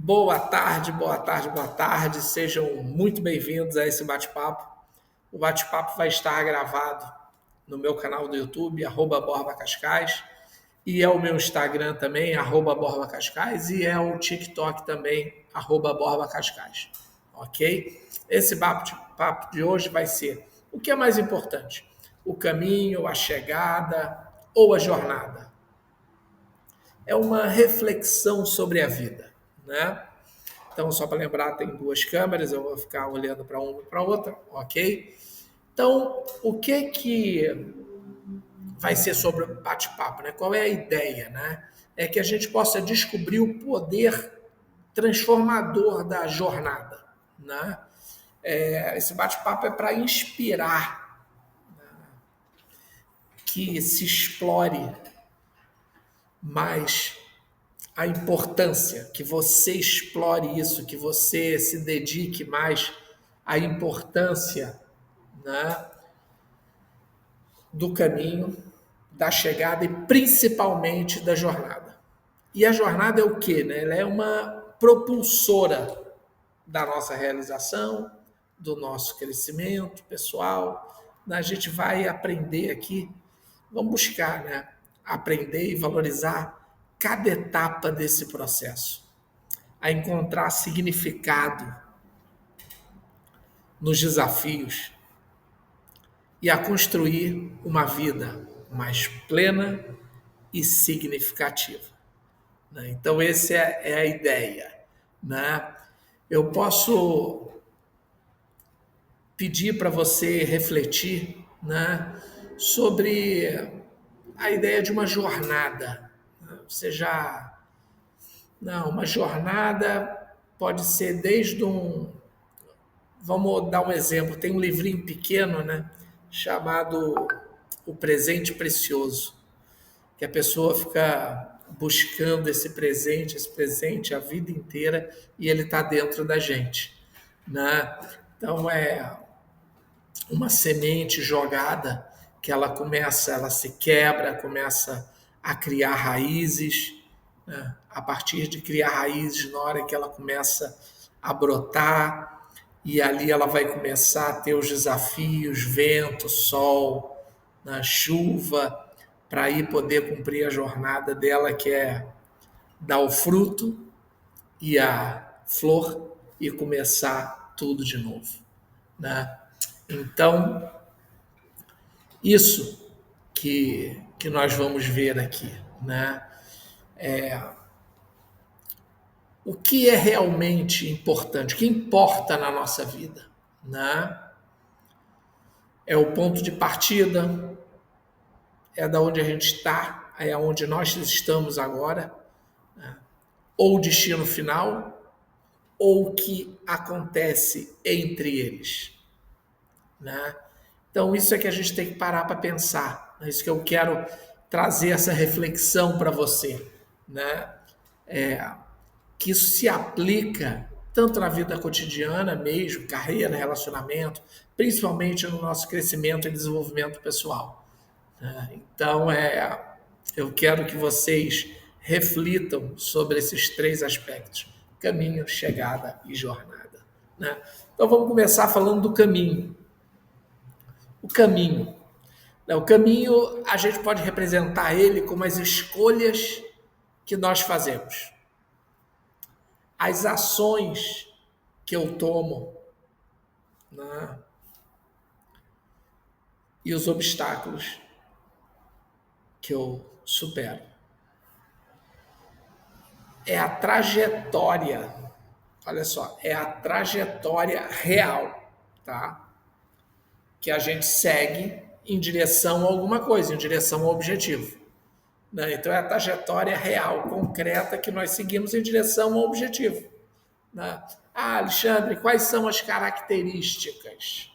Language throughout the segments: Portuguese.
Boa tarde, boa tarde, boa tarde. Sejam muito bem-vindos a esse bate-papo. O bate-papo vai estar gravado no meu canal do YouTube, @BorbaCascais, e é o meu Instagram também, @BorbaCascais, e é o TikTok também, @BorbaCascais. Ok? Esse bate-papo de hoje vai ser: o que é mais importante? O caminho, a chegada ou a jornada? É uma reflexão sobre a vida, né? Então, só para lembrar, tem duas câmeras, eu vou ficar olhando para uma e para outra, ok? Então, o que vai ser sobre o bate-papo, né? Qual é a ideia, né? É que a gente possa descobrir o poder transformador da jornada, né? Esse bate-papo é para inspirar que se explore mais a importância, que você explore isso, que você se dedique mais à importância, né, do caminho, da chegada e principalmente da jornada. E a jornada é o quê? Né? Ela é uma propulsora da nossa realização, do nosso crescimento pessoal. A gente vai aprender aqui, vamos buscar, né? Aprender e valorizar cada etapa desse processo, a encontrar significado nos desafios e a construir uma vida mais plena e significativa, né? Então, essa é a ideia, né? Eu posso pedir para você refletir, né, sobre a ideia de uma jornada. Você já. Não, uma jornada pode ser desde um. Vamos dar um exemplo. Tem um livrinho pequeno, né, chamado O Presente Precioso, que a pessoa fica buscando esse presente a vida inteira e ele está dentro da gente, né? Então é uma semente jogada que ela se quebra, começa a criar raízes, né? A partir de criar raízes, na hora que ela começa a brotar, e ali ela vai começar a ter os desafios, vento, sol, né? Chuva, para aí poder cumprir a jornada dela, que é dar o fruto e a flor e começar tudo de novo, né? Então, isso que nós vamos ver aqui, né? O que é realmente importante, o que importa na nossa vida, né? É o ponto de partida, é da onde a gente está, é onde nós estamos agora, ou o destino final, ou o que acontece entre eles, né? Então, isso é que a gente tem que parar para pensar. É isso que eu quero trazer essa reflexão para você, né? Que isso se aplica tanto na vida cotidiana mesmo, carreira, relacionamento, principalmente no nosso crescimento e desenvolvimento pessoal, né? Então, eu quero que vocês reflitam sobre esses três aspectos: caminho, chegada e jornada, né? Então, vamos começar falando do caminho. O caminho. O caminho, a gente pode representar ele como as escolhas que nós fazemos, as ações que eu tomo, né? E os obstáculos que eu supero. É a trajetória, olha só, é a trajetória real, tá? Que a gente segue em direção a alguma coisa, em direção ao objetivo, né? Então é a trajetória real, concreta, que nós seguimos em direção ao objetivo, né? Ah, Alexandre, quais são as características,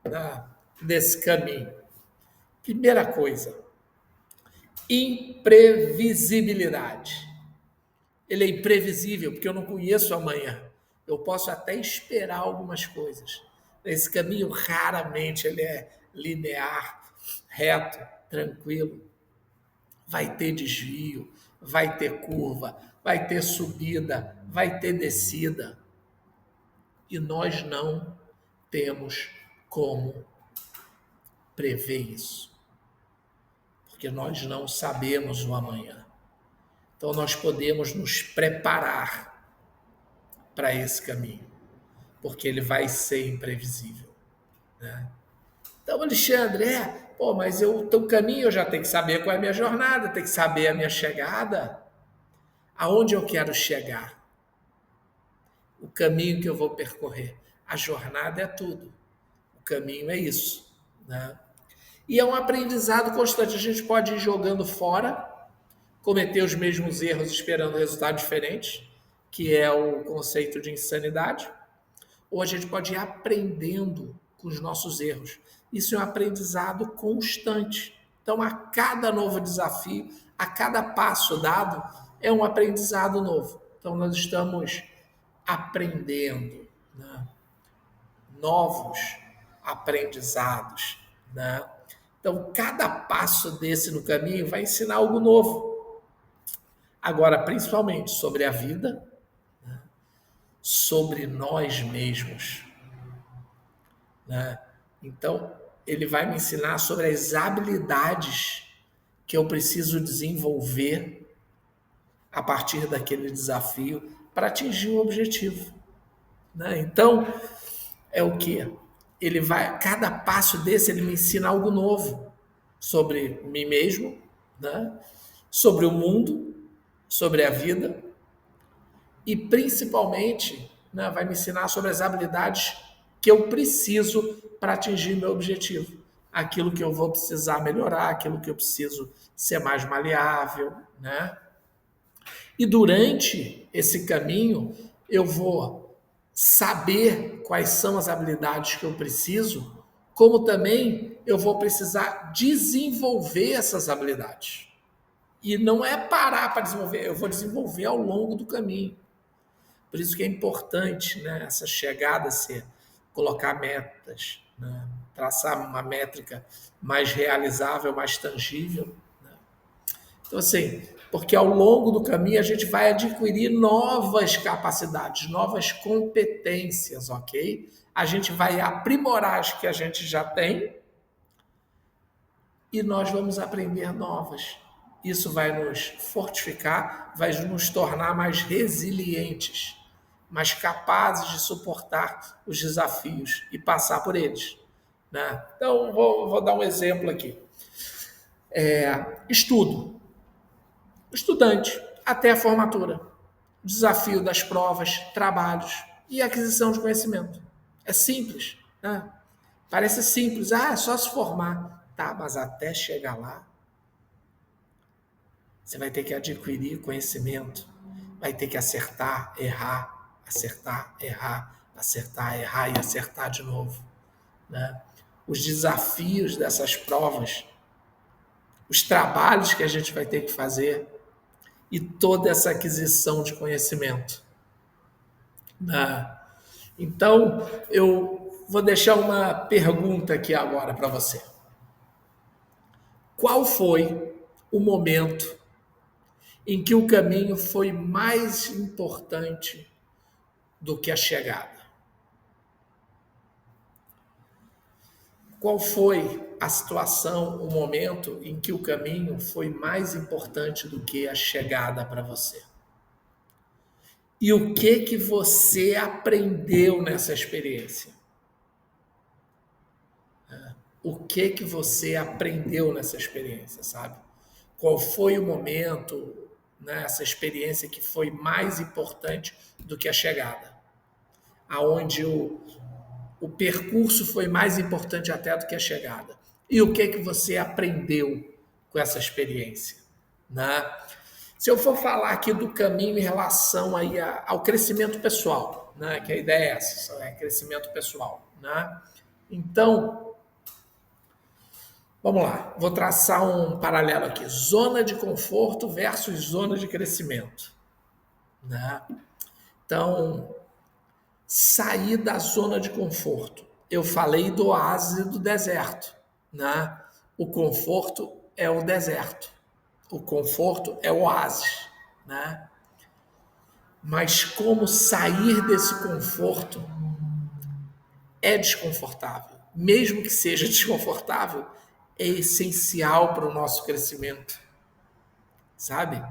né, desse caminho? Primeira coisa, imprevisibilidade. Ele é imprevisível, porque eu não conheço amanhã. Eu posso até esperar algumas coisas. Esse caminho raramente ele é linear, reto, tranquilo. Vai ter desvio, vai ter curva, vai ter subida, vai ter descida. E nós não temos como prever isso, porque nós não sabemos o amanhã. Então nós podemos nos preparar para esse caminho, porque ele vai ser imprevisível, né? Então, Alexandre, mas o caminho eu já tenho que saber qual é a minha jornada, tenho que saber a minha chegada, aonde eu quero chegar, o caminho que eu vou percorrer. A jornada é tudo, o caminho é isso, né? E é um aprendizado constante. A gente pode ir jogando fora, cometer os mesmos erros esperando resultados diferentes, que é o conceito de insanidade, ou a gente pode ir aprendendo com os nossos erros. Isso é um aprendizado constante. Então, a cada novo desafio, a cada passo dado, é um aprendizado novo. Então, nós estamos aprendendo, né? Novos aprendizados, né? Então, cada passo desse no caminho vai ensinar algo novo. Agora, principalmente sobre a vida, né? Sobre nós mesmos, né? Então, ele vai me ensinar sobre as habilidades que eu preciso desenvolver a partir daquele desafio para atingir o objetivo, né? Então, é o que? Ele vai, cada passo desse ele me ensina algo novo sobre mim mesmo, né? Sobre o mundo, sobre a vida e principalmente, né, vai me ensinar sobre as habilidades que eu preciso para atingir meu objetivo. Aquilo que eu vou precisar melhorar, aquilo que eu preciso ser mais maleável, né? E durante esse caminho, eu vou saber quais são as habilidades que eu preciso, como também eu vou precisar desenvolver essas habilidades. E não é parar para desenvolver, eu vou desenvolver ao longo do caminho. Por isso que é importante, né, essa chegada ser colocar metas, né, traçar uma métrica mais realizável, mais tangível, né? Então, assim, porque ao longo do caminho a gente vai adquirir novas capacidades, novas competências, ok? A gente vai aprimorar as que a gente já tem e nós vamos aprender novas. Isso vai nos fortificar, vai nos tornar mais resilientes, mais capazes de suportar os desafios e passar por eles, né? Então, vou dar um exemplo aqui. Estudo. Estudante, até a formatura. Desafio das provas, trabalhos e aquisição de conhecimento. É simples, né? Parece simples. É só se formar. Tá, mas até chegar lá, você vai ter que adquirir conhecimento, vai ter que acertar, errar, acertar, errar, acertar, errar e acertar de novo, né? Os desafios dessas provas, os trabalhos que a gente vai ter que fazer e toda essa aquisição de conhecimento, né? Então, eu vou deixar uma pergunta aqui agora para você. Qual foi o momento em que o caminho foi mais importante do que a chegada? Qual foi a situação, o momento em que o caminho foi mais importante do que a chegada para você? E o que você aprendeu nessa experiência? O que você aprendeu nessa experiência, sabe? Qual foi o momento, né, essa experiência que foi mais importante do que a chegada? Aonde o percurso foi mais importante até do que a chegada. E o que você aprendeu com essa experiência, né? Se eu for falar aqui do caminho em relação aí ao crescimento pessoal, né, que a ideia é essa, é crescimento pessoal, né? Então, vamos lá, vou traçar um paralelo aqui, zona de conforto versus zona de crescimento, né? Então, sair da zona de conforto. Eu falei do oásis e do deserto, né? O conforto é o deserto, o conforto é o oásis, né? Mas como sair desse conforto é desconfortável. Mesmo que seja desconfortável, é essencial para o nosso crescimento, sabe?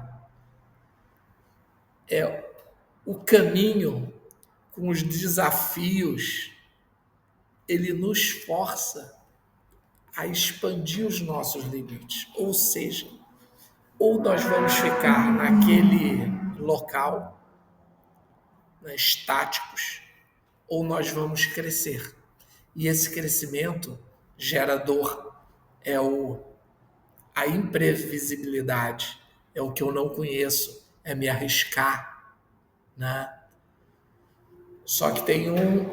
É o caminho com os desafios, ele nos força a expandir os nossos limites. Ou seja, ou nós vamos ficar naquele local, né, estáticos, ou nós vamos crescer. E esse crescimento gera dor, é a imprevisibilidade, é o que eu não conheço, é me arriscar, né? Só que tem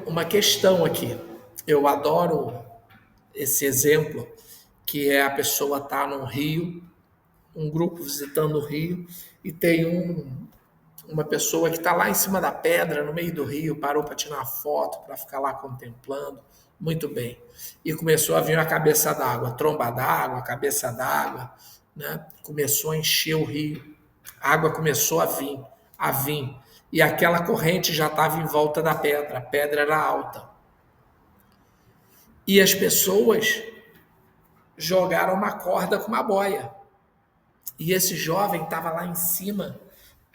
uma questão aqui. Eu adoro esse exemplo, que é a pessoa estar no Rio, um grupo visitando o Rio, e tem uma pessoa que está lá em cima da pedra, no meio do rio, parou para tirar uma foto, para ficar lá contemplando. Muito bem. E começou a vir a cabeça d'água, tromba d'água, cabeça d'água, né? Começou a encher o rio. A água começou a vir, a vir. E aquela corrente já estava em volta da pedra, a pedra era alta. E as pessoas jogaram uma corda com uma boia. E esse jovem estava lá em cima,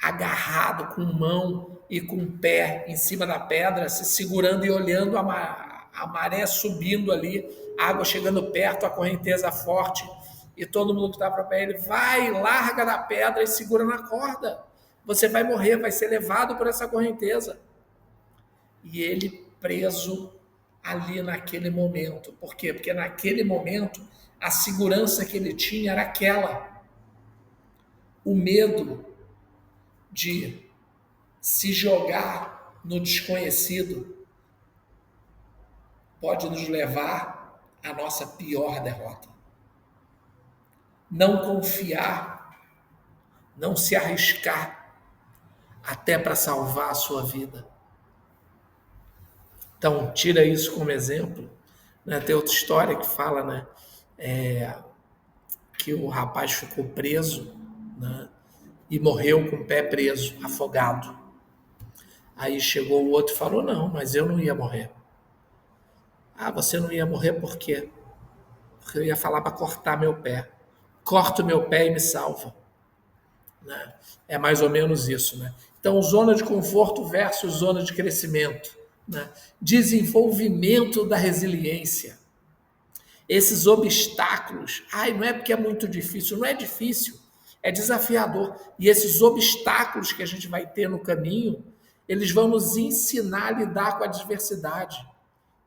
agarrado com mão e com pé em cima da pedra, se segurando e olhando a maré subindo ali, a água chegando perto, a correnteza forte, e todo mundo que estava para pé, ele vai, larga da pedra e segura na corda. Você vai morrer, vai ser levado por essa correnteza. E ele preso ali naquele momento. Por quê? Porque naquele momento a segurança que ele tinha era aquela. O medo de se jogar no desconhecido pode nos levar à nossa pior derrota. Não confiar, não se arriscar até para salvar a sua vida. Então, tira isso como exemplo. Né? Tem outra história que fala, né, que o rapaz ficou preso, né, e morreu com o pé preso, afogado. Aí chegou o outro e falou, não, mas eu não ia morrer. Ah, você não ia morrer por quê? Porque eu ia falar para cortar meu pé. Corta o meu pé e me salva. Né? É mais ou menos isso. Né? Então, zona de conforto versus zona de crescimento. Né? Desenvolvimento da resiliência. Esses obstáculos, não é porque é muito difícil, não é difícil, é desafiador. E esses obstáculos que a gente vai ter no caminho, eles vão nos ensinar a lidar com a adversidade,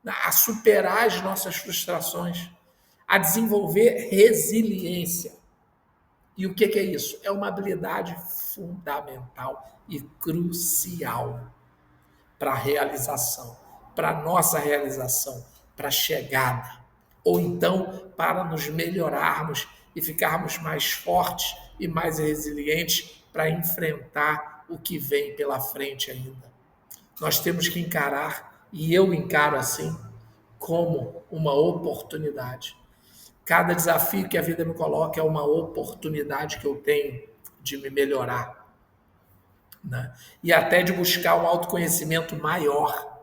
a superar as nossas frustrações, a desenvolver resiliência. E o que é isso? É uma habilidade fundamental e crucial para a realização, para a nossa realização, para a chegada. Ou então para nos melhorarmos e ficarmos mais fortes e mais resilientes para enfrentar o que vem pela frente ainda. Nós temos que encarar, e eu encaro assim, como uma oportunidade. Cada desafio que a vida me coloca é uma oportunidade que eu tenho de me melhorar, né? E até de buscar um autoconhecimento maior.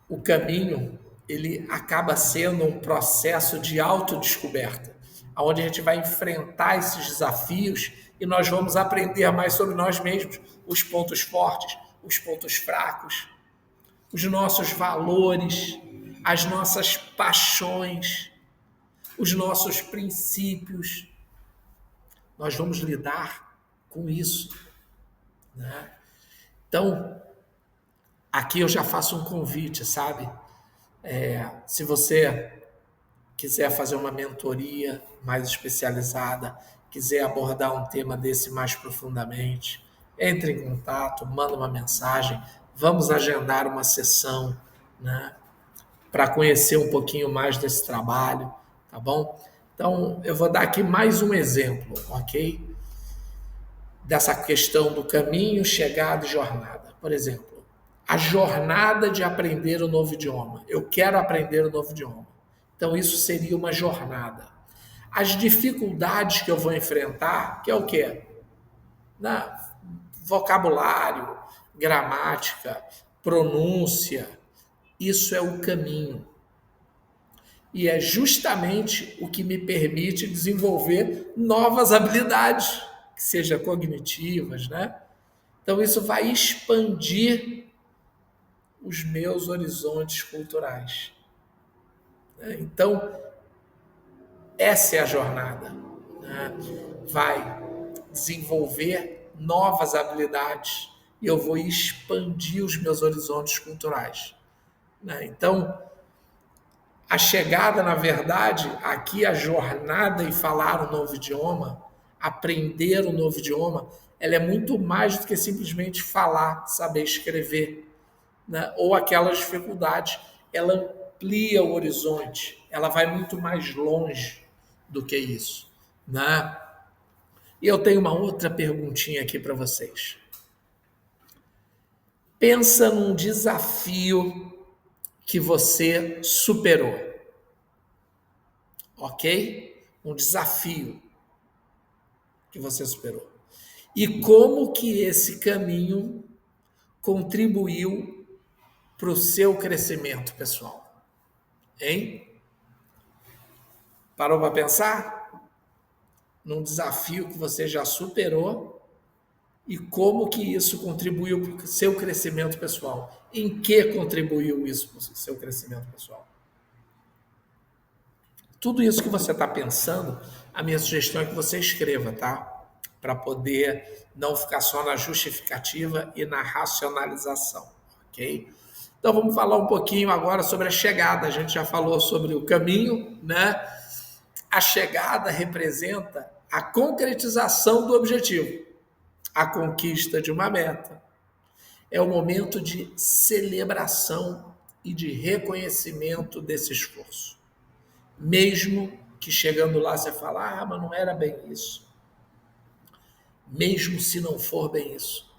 O caminho, ele acaba sendo um processo de autodescoberta, onde a gente vai enfrentar esses desafios e nós vamos aprender mais sobre nós mesmos, os pontos fortes, os pontos fracos, os nossos valores, as nossas paixões, os nossos princípios. Nós vamos lidar com isso, né? Então, aqui eu já faço um convite, sabe? Se você quiser fazer uma mentoria mais especializada, quiser abordar um tema desse mais profundamente, entre em contato, manda uma mensagem, vamos agendar uma sessão, né, para conhecer um pouquinho mais desse trabalho, tá bom? Então, eu vou dar aqui mais um exemplo, ok? Dessa questão do caminho, chegada e jornada. Por exemplo, a jornada de aprender um novo idioma. Eu quero aprender um novo idioma. Então, isso seria uma jornada. As dificuldades que eu vou enfrentar, que é o quê? né? Vocabulário, gramática, pronúncia, isso é o caminho. E é justamente o que me permite desenvolver novas habilidades, que sejam cognitivas, né? Então isso vai expandir os meus horizontes culturais, né? Então essa é a jornada, né? Vai desenvolver novas habilidades e eu vou expandir os meus horizontes culturais, né? Então a chegada, na verdade, aqui a jornada em falar um novo idioma, aprender um novo idioma, ela é muito mais do que simplesmente falar, saber escrever, né? Ou aquelas dificuldades. Ela amplia o horizonte, ela vai muito mais longe do que isso, né? E eu tenho uma outra perguntinha aqui para vocês. Pensa num desafio que você superou, ok? Um desafio que você superou. E como que esse caminho contribuiu para o seu crescimento pessoal? Hein? Parou para pensar? Num desafio que você já superou e como que isso contribuiu para o seu crescimento pessoal? Em que contribuiu isso para o seu crescimento pessoal? Tudo isso que você está pensando, a minha sugestão é que você escreva, tá? Para poder não ficar só na justificativa e na racionalização, ok? Então vamos falar um pouquinho agora sobre a chegada. A gente já falou sobre o caminho, né? A chegada representa a concretização do objetivo, a conquista de uma meta. É o momento de celebração e de reconhecimento desse esforço. Mesmo que chegando lá você fala, mas não era bem isso. Mesmo se não for bem isso,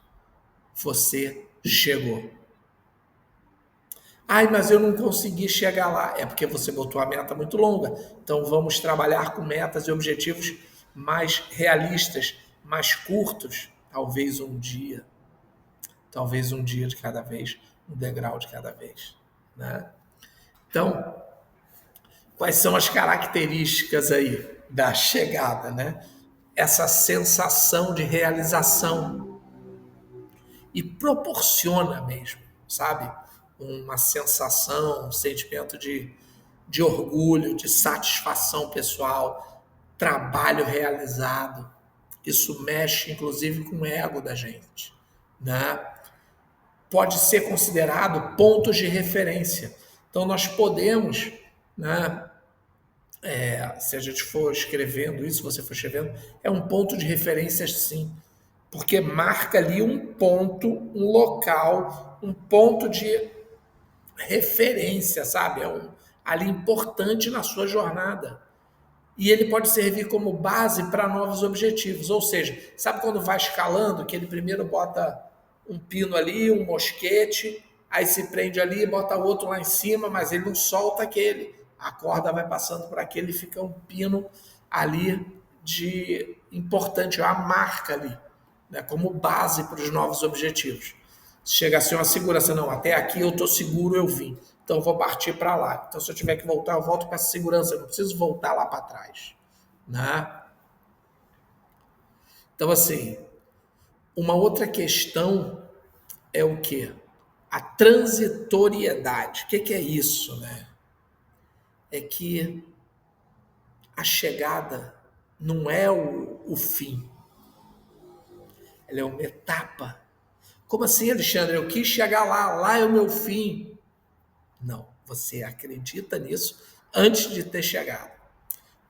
você chegou. Ai, mas eu não consegui chegar lá. É porque você botou a meta muito longa. Então vamos trabalhar com metas e objetivos mais realistas, mais curtos. Talvez um dia de cada vez, um degrau de cada vez, né? Então, quais são as características aí da chegada, né? Essa sensação de realização e proporciona mesmo, sabe? Uma sensação, um sentimento de orgulho, de satisfação pessoal, trabalho realizado. Isso mexe, inclusive, com o ego da gente, né? Pode ser considerado pontos de referência. Então, nós podemos, né, se a gente for escrevendo isso, se você for escrevendo, é um ponto de referência sim, porque marca ali um ponto, um local, um ponto de referência, sabe? Ali importante na sua jornada. E ele pode servir como base para novos objetivos. Ou seja, sabe quando vai escalando, que ele primeiro bota um pino ali, um mosquete, aí se prende ali e bota outro lá em cima, mas ele não solta aquele. A corda vai passando por aquele e fica um pino ali de importante, a marca ali, né, como base para os novos objetivos. Chega a ser uma segurança, não, até aqui eu estou seguro, eu vim. Então eu vou partir para lá. Então se eu tiver que voltar, eu volto com essa segurança, eu não preciso voltar lá para trás, né? Então assim, uma outra questão é o quê? A transitoriedade. O que é isso, né? É que a chegada não é o fim, ela é uma etapa. Como assim, Alexandre? Eu quis chegar lá, lá é o meu fim. Não, você acredita nisso antes de ter chegado.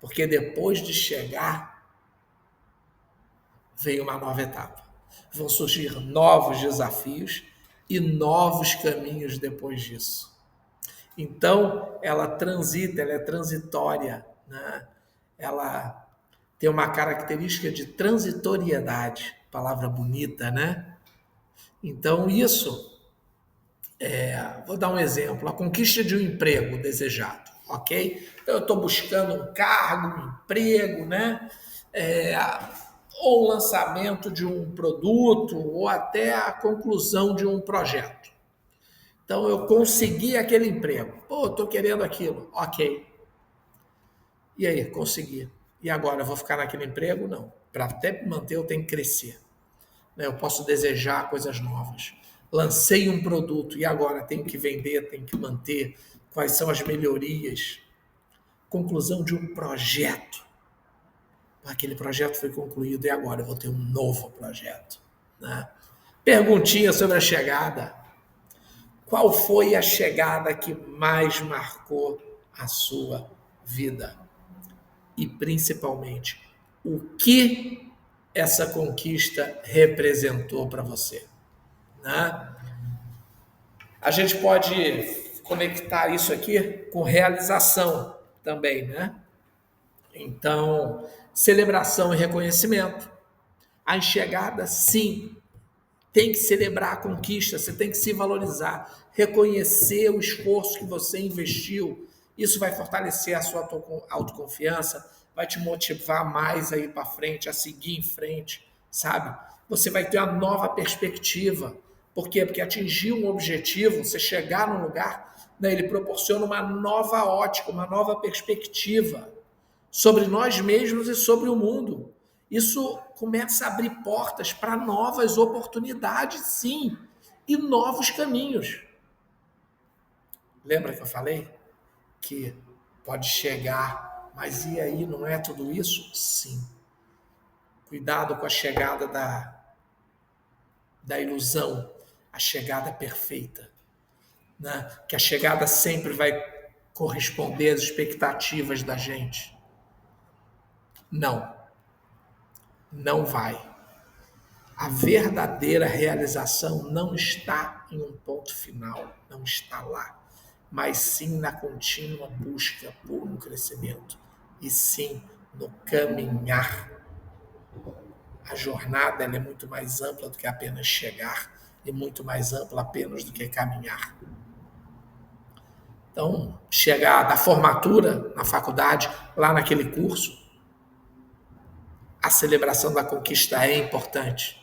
Porque depois de chegar, vem uma nova etapa. Vão surgir novos desafios e novos caminhos depois disso. Então, ela transita, ela é transitória, né? Ela tem uma característica de transitoriedade, palavra bonita, né? Então, vou dar um exemplo, a conquista de um emprego desejado, ok? Então, eu estou buscando um cargo, um emprego, né? ou o lançamento de um produto, ou até a conclusão de um projeto. Então, eu consegui aquele emprego. Pô, estou querendo aquilo. Ok. E aí, consegui. E agora, eu vou ficar naquele emprego? Não. Para até me manter, eu tenho que crescer. Eu posso desejar coisas novas. Lancei um produto e agora tenho que vender, tenho que manter. Quais são as melhorias? Conclusão de um projeto. Aquele projeto foi concluído e agora eu vou ter um novo projeto. Né? Perguntinha sobre a chegada. Qual foi a chegada que mais marcou a sua vida? E principalmente, o que essa conquista representou para você? Né? A gente pode conectar isso aqui com realização também, né? Então, celebração e reconhecimento. A chegada, sim, tem que celebrar a conquista, você tem que se valorizar, reconhecer o esforço que você investiu. Isso vai fortalecer a sua autoconfiança, vai te motivar mais a ir para frente, a seguir em frente, sabe? Você vai ter uma nova perspectiva. Por quê? Porque atingir um objetivo, você chegar num lugar, né, ele proporciona uma nova ótica, uma nova perspectiva sobre nós mesmos e sobre o mundo. Isso começa a abrir portas para novas oportunidades, sim, e novos caminhos. Lembra que eu falei que pode chegar, mas e aí, não é tudo isso? Sim. Cuidado com a chegada da ilusão, a chegada perfeita, né? Que a chegada sempre vai corresponder às expectativas da gente. Não, não vai. A verdadeira realização não está em um ponto final, não está lá, mas sim na contínua busca por um crescimento, e sim no caminhar. A jornada ela é muito mais ampla do que apenas chegar, e muito mais ampla apenas do que caminhar. Então, chegar da formatura na faculdade, lá naquele curso, a celebração da conquista é importante.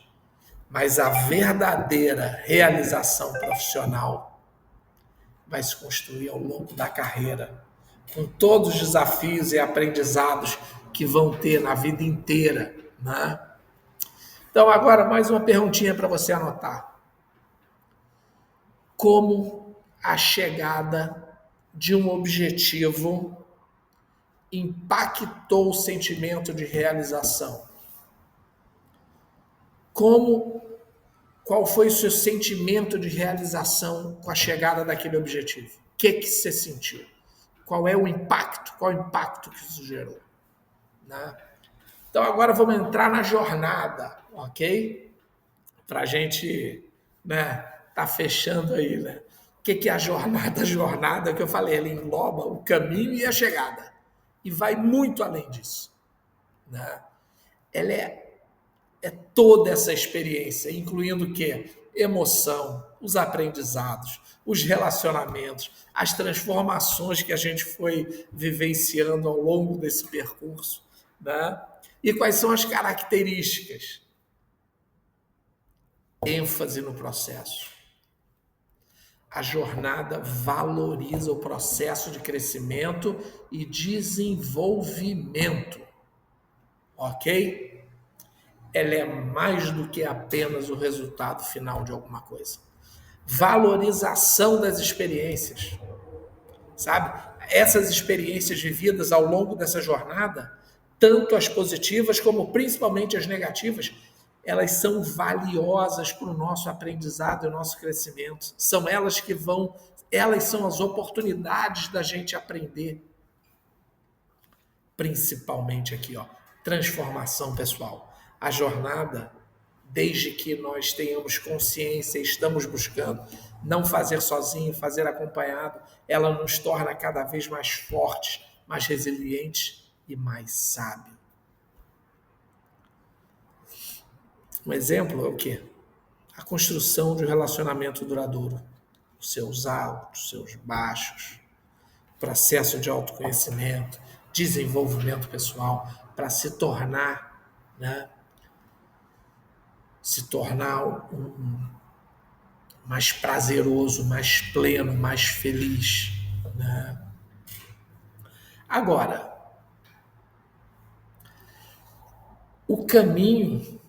Mas a verdadeira realização profissional vai se construir ao longo da carreira, com todos os desafios e aprendizados que vão ter na vida inteira, né? Então, agora, mais uma perguntinha para você anotar. Como a chegada de um objetivo impactou o sentimento de realização? Qual foi o seu sentimento de realização com a chegada daquele objetivo? O que você sentiu? Qual é o impacto? Qual é o impacto que isso gerou? Né? Então agora vamos entrar na jornada, ok? Para a gente, né, tá fechando aí, né? O que é a jornada? A jornada que eu falei, ela engloba o caminho e a chegada. E vai muito além disso. Né? Ela é toda essa experiência, incluindo o quê? Emoção, os aprendizados, os relacionamentos, as transformações que a gente foi vivenciando ao longo desse percurso, né? E quais são as características? ênfase no processo. A jornada valoriza o processo de crescimento e desenvolvimento. Ok? Ela é mais do que apenas o resultado final de alguma coisa. Valorização das experiências. Sabe? Essas experiências vividas ao longo dessa jornada, tanto as positivas como principalmente as negativas, elas são valiosas para o nosso aprendizado e o nosso crescimento. São elas que vão, elas são as oportunidades da gente aprender. Principalmente aqui, ó, transformação pessoal. A jornada, desde que nós tenhamos consciência e estamos buscando não fazer sozinho, fazer acompanhado, ela nos torna cada vez mais fortes, mais resilientes e mais sábios. Um exemplo é o quê? A construção de um relacionamento duradouro. Os seus altos, os seus baixos, processo de autoconhecimento, desenvolvimento pessoal, para se tornar, né, se tornar mais prazeroso, mais pleno, mais feliz, né? Agora, o caminho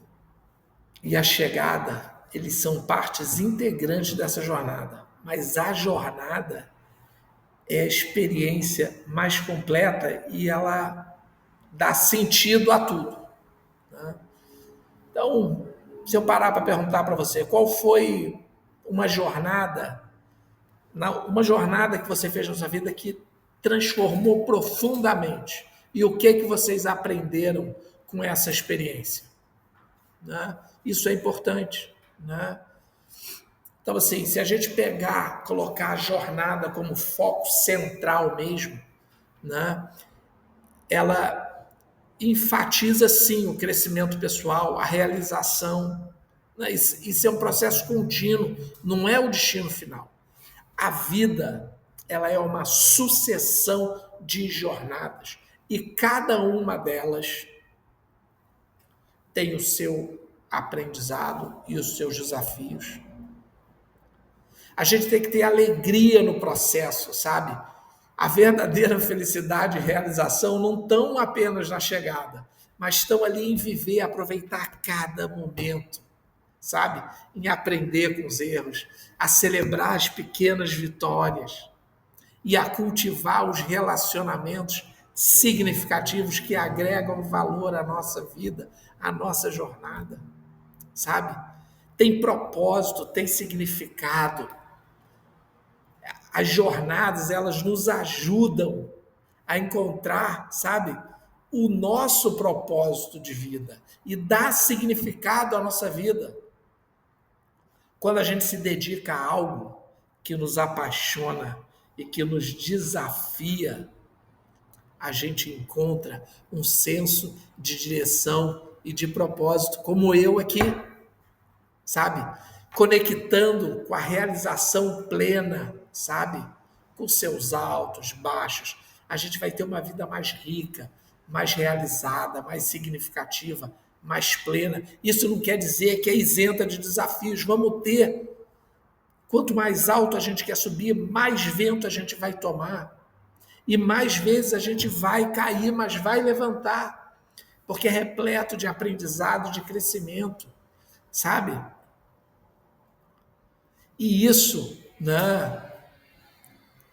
e a chegada, eles são partes integrantes dessa jornada, mas a jornada é a experiência mais completa e ela dá sentido a tudo, né? Então, se eu parar para perguntar para você, qual foi uma jornada que você fez na sua vida que transformou profundamente? E o que vocês aprenderam com essa experiência, né? Isso é importante, né? Então, assim, se a gente colocar a jornada como foco central mesmo, né? Ela enfatiza, sim, o crescimento pessoal, a realização, né? Isso é um processo contínuo, não é o destino final. A vida, ela é uma sucessão de jornadas e cada uma delas tem o seu aprendizado e os seus desafios. A gente tem que ter alegria no processo, sabe? A verdadeira felicidade e realização não estão apenas na chegada, mas estão ali em viver, aproveitar cada momento, sabe? Em aprender com os erros, a celebrar as pequenas vitórias e a cultivar os relacionamentos significativos que agregam valor à nossa vida, à nossa jornada, sabe? Tem propósito, tem significado. As jornadas, elas nos ajudam a encontrar, sabe, o nosso propósito de vida e dar significado à nossa vida. Quando a gente se dedica a algo que nos apaixona e que nos desafia, a gente encontra um senso de direção e de propósito, como eu aqui, sabe? Conectando com a realização plena, sabe? Com seus altos, baixos. A gente vai ter uma vida mais rica, mais realizada, mais significativa, mais plena. Isso não quer dizer que é isenta de desafios. Vamos ter. Quanto mais alto a gente quer subir, mais vento a gente vai tomar. E mais vezes a gente vai cair, mas vai levantar. Porque é repleto de aprendizado, de crescimento, sabe? E isso, né,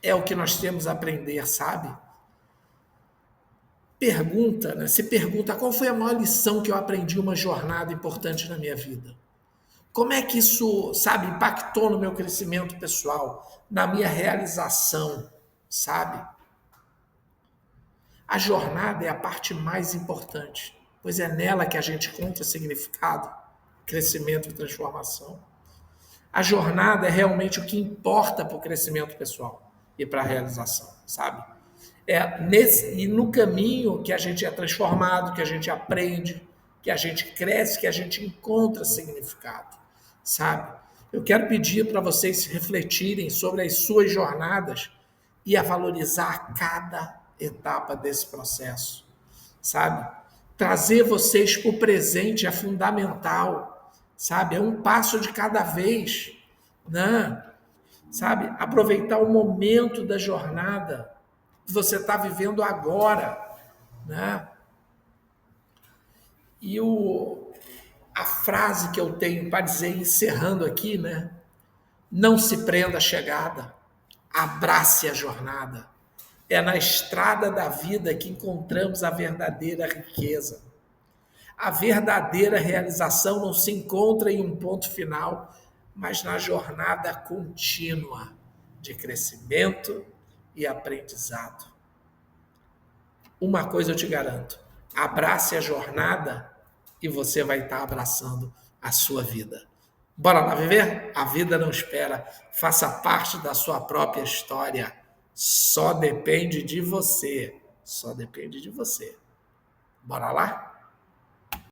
é o que nós temos a aprender, sabe? Pergunta, né? Se pergunta qual foi a maior lição que eu aprendi uma jornada importante na minha vida. Como é que isso, sabe, impactou no meu crescimento pessoal, na minha realização, sabe? A jornada é a parte mais importante, pois é nela que a gente encontra significado, crescimento e transformação. A jornada é realmente o que importa para o crescimento pessoal e para a realização, sabe? E no caminho que a gente é transformado, que a gente aprende, que a gente cresce, que a gente encontra significado, sabe? Eu quero pedir para vocês refletirem sobre as suas jornadas e a valorizar cada etapa desse processo, sabe? Trazer vocês para o presente é fundamental, sabe? É um passo de cada vez, né? Sabe? Aproveitar o momento da jornada que você está vivendo agora, né? E a frase que eu tenho para dizer, encerrando aqui, né? Não se prenda à chegada, abrace a jornada. É na estrada da vida que encontramos a verdadeira riqueza. A verdadeira realização não se encontra em um ponto final, mas na jornada contínua de crescimento e aprendizado. Uma coisa eu te garanto: abrace a jornada e você vai estar abraçando a sua vida. Bora lá viver? A vida não espera. Faça parte da sua própria história. Só depende de você. Só depende de você. Bora lá?